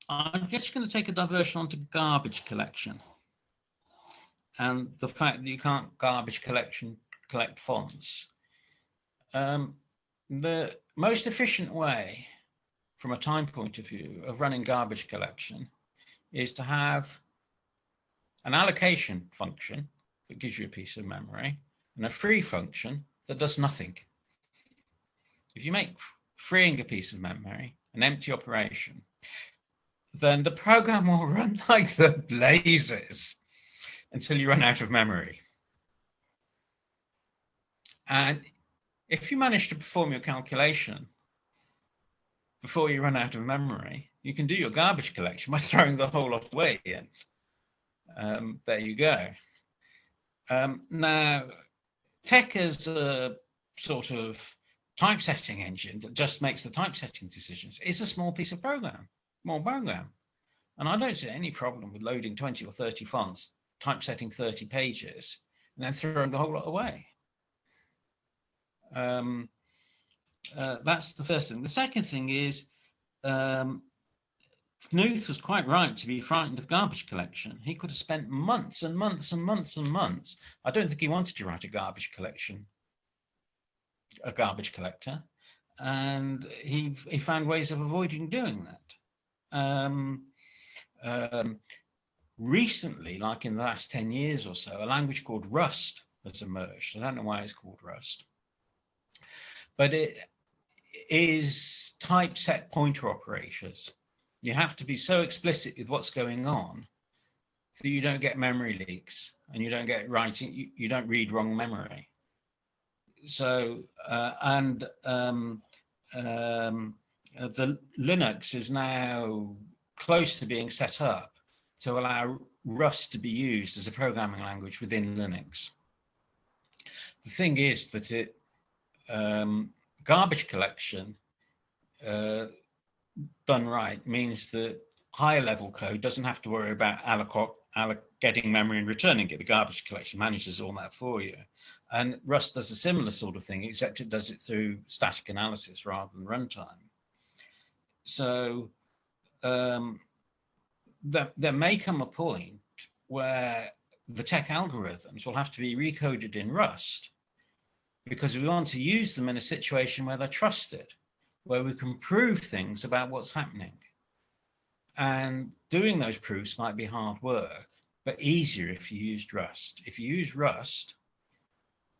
I'm just going to take a diversion onto garbage collection and the fact that you can't collect fonts. The most efficient way, from a time point of view, of running garbage collection is to have an allocation function that gives you a piece of memory and a free function that does nothing. If you make freeing a piece of memory an empty operation, then the program will run like the blazes until you run out of memory. And if you manage to perform your calculation before you run out of memory, you can do your garbage collection by throwing the whole lot away. And there you go. Now, TeX is a sort of typesetting engine that just makes the typesetting decisions. It's a small piece of program, small program. And I don't see any problem with loading 20 or 30 fonts, typesetting 30 pages, and then throwing the whole lot away. That's the first thing. The second thing is, Knuth was quite right to be frightened of garbage collection. He could have spent months and months and months and months. I don't think he wanted to write a garbage collector, and he found ways of avoiding doing that. Recently, like in the last 10 years or so, a language called Rust has emerged. I don't know why it's called Rust, but it is typeset pointer operators. You have to be so explicit with what's going on that you don't get memory leaks and you don't get writing, you don't read wrong memory. So, the Linux is now close to being set up to allow Rust to be used as a programming language within Linux. The thing is that garbage collection done right means that higher level code doesn't have to worry about getting memory and returning it. The garbage collection manages all that for you. And Rust does a similar sort of thing, except it does it through static analysis rather than runtime. So there may come a point where the TeX algorithms will have to be recoded in Rust because we want to use them in a situation where they're trusted, where we can prove things about what's happening. And doing those proofs might be hard work, but easier if you used Rust. If you use Rust,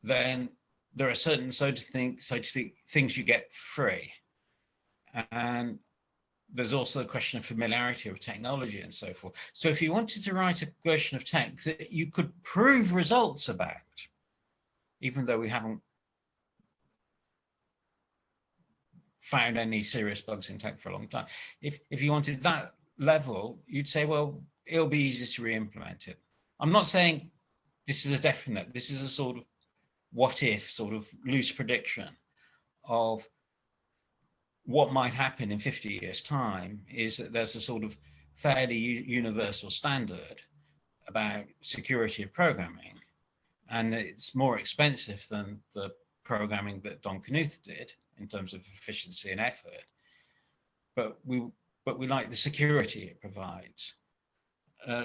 then there are certain, so to speak, things you get free. And there's also a question of familiarity with technology and so forth. So if you wanted to write a version of TeX that you could prove results about, even though we haven't found any serious bugs in TeX for a long time, if you wanted that level, you'd say, well, it'll be easier to re-implement it. I'm not saying this is a definite, this is a sort of what if, sort of loose prediction of what might happen in 50 years' time is that there's a sort of fairly universal standard about security of programming, and it's more expensive than the programming that Don Knuth did in terms of efficiency and effort, but we like the security it provides.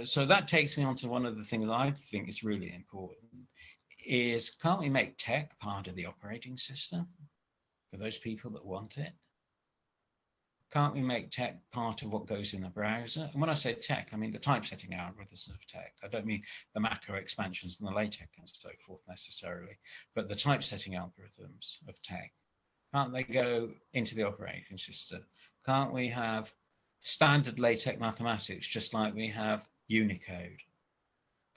So that takes me on to one of the things I think is really important, is can't we make TeX part of the operating system for those people that want it? Can't we make TeX part of what goes in the browser? And when I say TeX, I mean the typesetting algorithms of TeX. I don't mean the macro expansions and the LaTeX and so forth necessarily, but the typesetting algorithms of TeX. Can't they go into the operating system? Can't we have standard LaTeX mathematics just like we have Unicode?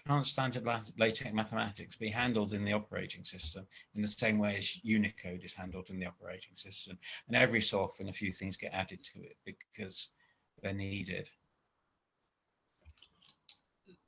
Can't standard LaTeX mathematics be handled in the operating system in the same way as Unicode is handled in the operating system? And every so often, a few things get added to it because they're needed.